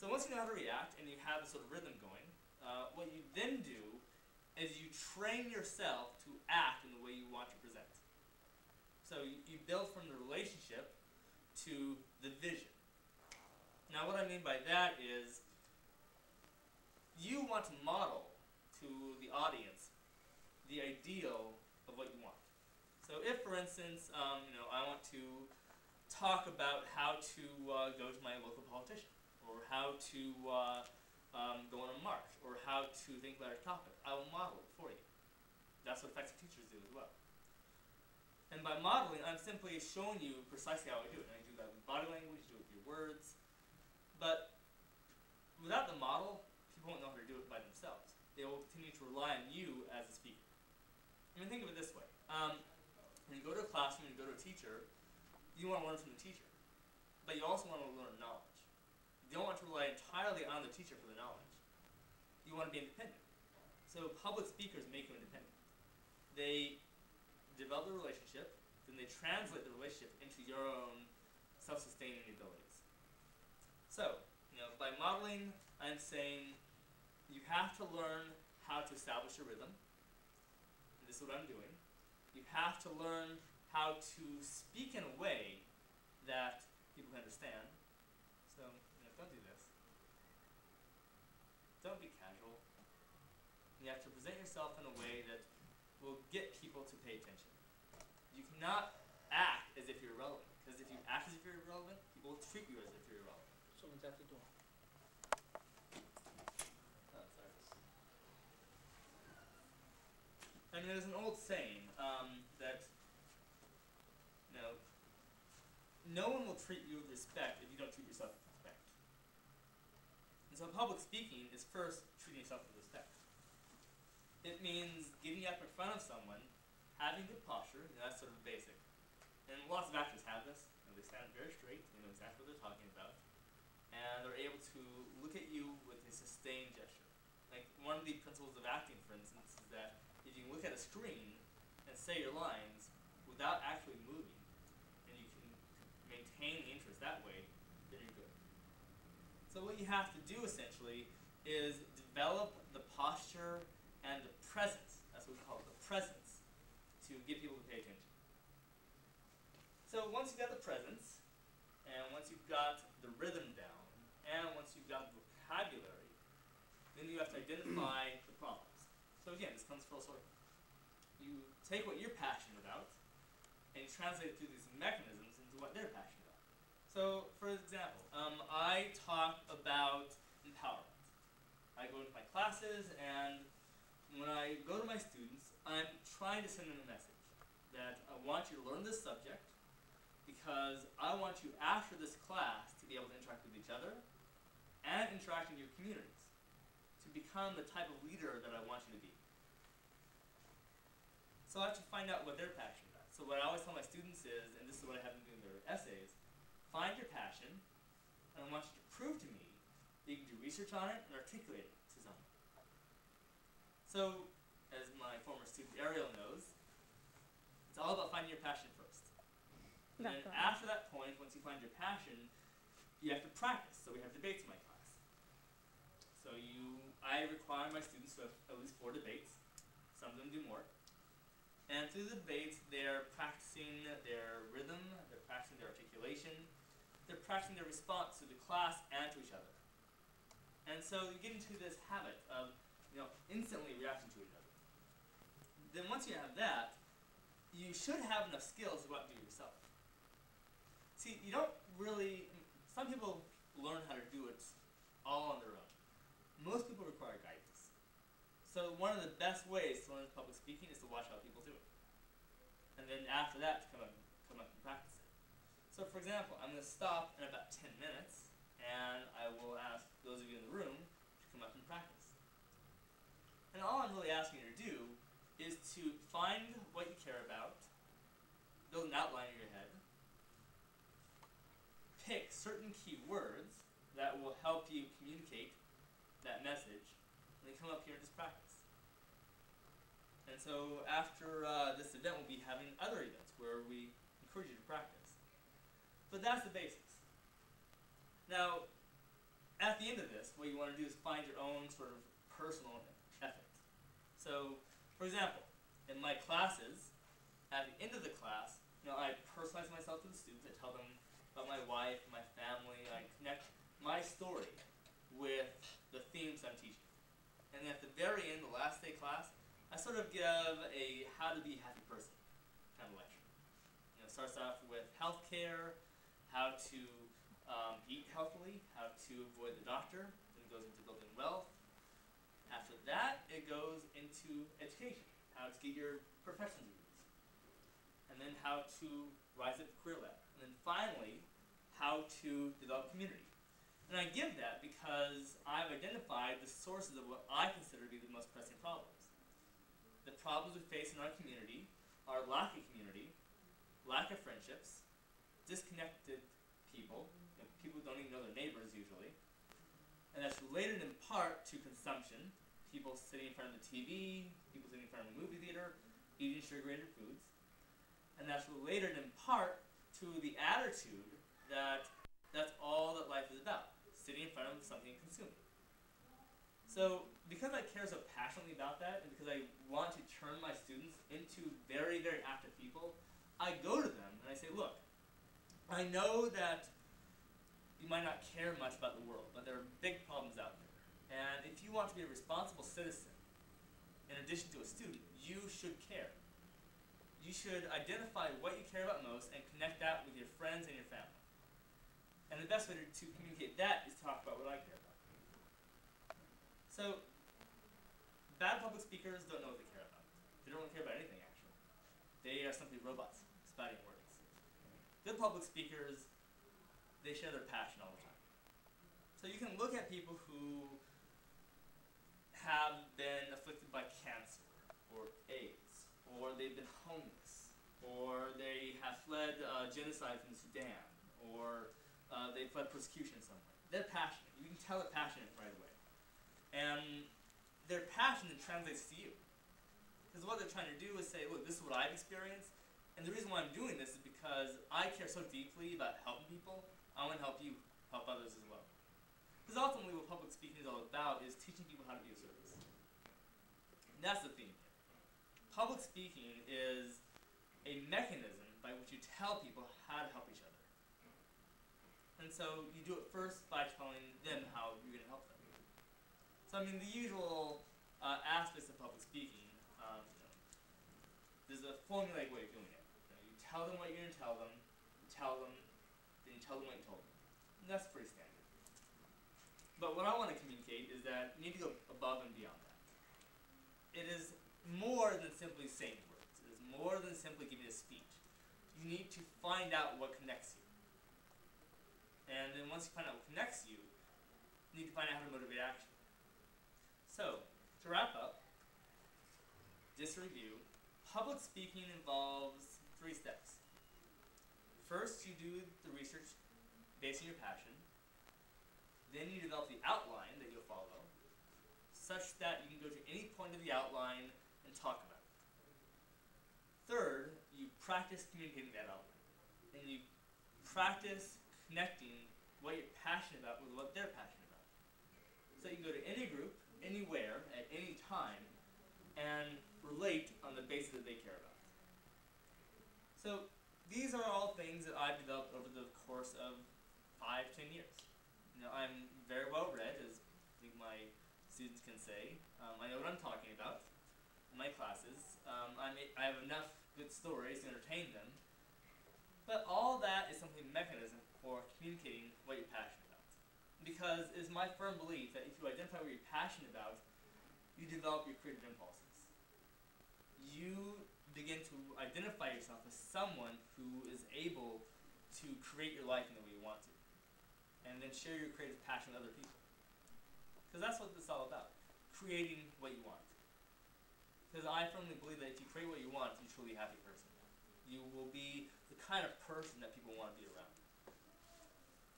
So once you know how to react and you have a sort of rhythm going, what you then do is you train yourself to act in the way you want to present. So you build from the relationship to the vision. Now what I mean by that is you want to model to the audience the ideal of what you want. So if, for instance, I want to talk about how to go to my local politician, or how to go on a march, or how to think about a topic, I will model it for you. That's what effective teachers do as well. And by modeling, I'm simply showing you precisely how I do it. And I do that with body language, do it with your words. But without the model, people won't know how to do it by themselves. They will continue to rely on you as a speaker. I mean, think of it this way. When you go to a classroom, you go to a teacher, you want to learn from the teacher. But you also want to learn knowledge. You don't want to rely entirely on the teacher for the knowledge. You want to be independent. So public speakers make you independent. They develop the relationship, then they translate the relationship into your own self-sustaining abilities. So, by modeling, I'm saying you have to learn how to establish a rhythm. And this is what I'm doing. You have to learn how to speak in a way that people can understand. So, don't do this. Don't be casual. You have to present yourself in a way that will get people to pay attention. You cannot act as if you're irrelevant, because if you act as if you're irrelevant, people will treat you as if you're irrelevant. So exactly do. Oh, sorry. I mean, there's an old saying that no one will treat you with respect if you don't treat yourself with respect. And so public speaking is first treating yourself with respect. It means getting up in front of someone, having good posture, that's sort of basic. And lots of actors have this. They stand very straight, they know exactly what they're talking about, and they're able to look at you with a sustained gesture. Like, one of the principles of acting, for instance, is that if you can look at a screen and say your lines without actually moving, and you can maintain the interest that way, then you're good. So what you have to do, essentially, is develop the posture and the presence, that's what we call it, the presence, to get people to pay attention. So once you've got the presence, and once you've got the rhythm down, and once you've got the vocabulary, then you have to identify the problems. So again, this comes full circle. You take what you're passionate about, and you translate it through these mechanisms into what they're passionate about. So, for example, I talk about empowerment. I go into my classes, and when I go to my students, I'm trying to send them a message that I want you to learn this subject because I want you, after this class, to be able to interact with each other and interact in your communities, to become the type of leader that I want you to be. So I have to find out what they're passionate about. So what I always tell my students is, and this is what I have them do in their essays, find your passion, and I want you to prove to me that you can do research on it and articulate it to someone. So, as my former student Ariel knows, it's all about finding your passion first. And then after that point, once you find your passion, you have to practice. So we have debates in my class. So I require my students to have at least 4 debates. Some of them do more. And through the debates, they're practicing their rhythm, they're practicing their articulation, they're practicing their response to the class and to each other. And so you get into this habit of instantly reacting to each other. Then once you have that, you should have enough skills to go out and do it yourself. See, you don't really, some people learn how to do it all on their own. Most people require guidance. So one of the best ways to learn public speaking is to watch how people do it. And then after that, to come up and practice it. So for example, I'm going to stop in about 10 minutes, and I will ask those of you in the room to come up and practice. And all I'm really asking you to do is to find what you care about, build an outline in your head, pick certain key words that will help you communicate that message, and then come up here and just practice. And so after this event, we'll be having other events where we encourage you to practice. But that's the basics. Now, at the end of this, what you want to do is find your own sort of personal ethics. So, for example, in my classes, at the end of the class, I personalize myself to the students. I tell them about my wife, my family. I connect my story with the themes I'm teaching. And then at the very end, the last day class, I sort of give a how to be a happy person kind of lecture. It starts off with healthcare, how to eat healthily, how to avoid the doctor. Then it goes into building wealth. After that, it goes into education, how to get your professional degrees. And then how to rise up the career ladder. And then finally, how to develop community. And I give that because I've identified the sources of what I consider to be the most pressing problems. The problems we face in our community are lack of community, lack of friendships, disconnected people, people who don't even know their neighbors usually, and that's related in part to consumption, people sitting in front of the TV, people sitting in front of the movie theater, eating sugar-rated foods, and that's related in part to the attitude that that's all that life is about, sitting in front of something and consuming. So, because I care so passionately about that, and because I want to turn my students into very, very active people, I go to them and I say, look, I know that you might not care much about the world, but there are big problems out there. And if you want to be a responsible citizen, in addition to a student, you should care. You should identify what you care about most and connect that with your friends and your family. And the best way to communicate that is talk about what I care about. So, bad public speakers don't know what they care about. They don't really care about anything, actually. They are simply robots, spouting words. Good public speakers, they share their passion all the time. So you can look at people who have been afflicted by cancer, or AIDS, or they've been homeless, or they have fled genocide from the Sudan, or they fled persecution somewhere. They're passionate. You can tell they're passionate right away. And their passion then translates to you. Because what they're trying to do is say, look, this is what I've experienced, and the reason why I'm doing this is because I care so deeply about helping people, I want to help you help others as well. Because ultimately what public speaking is all about is teaching people how to be of service. And that's the theme here. Public speaking is a mechanism by which you tell people how to help each other. And so you do it first by telling them how you're going to help them. So the usual aspects of public speaking, there's a formulaic way of doing it. You tell them what you're going to tell them, then you tell them what you told them. And that's pretty standard. But what I want to communicate is that you need to go above and beyond that. It is more than simply saying words. It is more than simply giving a speech. You need to find out what connects you. And then once you find out what connects you, you need to find out how to motivate action. So, to wrap up, just to review, public speaking involves 3 steps. First, you do the research based on your passion. Then you develop the outline that you'll follow, such that you can go to any point of the outline and talk about it. Third, you practice communicating that outline. And you practice connecting what you're passionate about with what they're passionate about. So you can go to any group, anywhere, at any time, and relate on the basis that they care about. So these are all things that I've developed over the course of 5-10 years. I'm very well read, as I think my students can say. I know what I'm talking about in my classes. I have enough good stories to entertain them. But all that is simply a mechanism for communicating what you're passionate about. Because it is my firm belief that if you identify what you're passionate about, you develop your creative impulses. You begin to identify yourself as someone who is able to create your life in the way you want to. And then share your creative passion with other people. Because that's what this is all about. Creating what you want. Because I firmly believe that if you create what you want, you're a truly happy person. You will be the kind of person that people want to be around.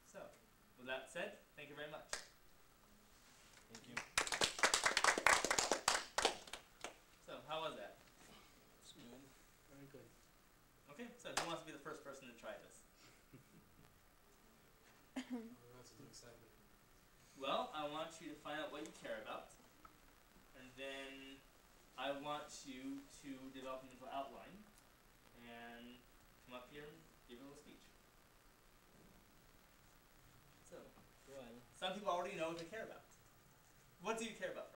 So, with that said, thank you very much. Thank you. So, how was that? It's good. Very good. Okay, so who wants to be the first person to try this? That's too excited. want you to find out what you care about, and then I want you to develop a mental outline and come up here and give a little speech. So, Well, some people already know what they care about. What do you care about?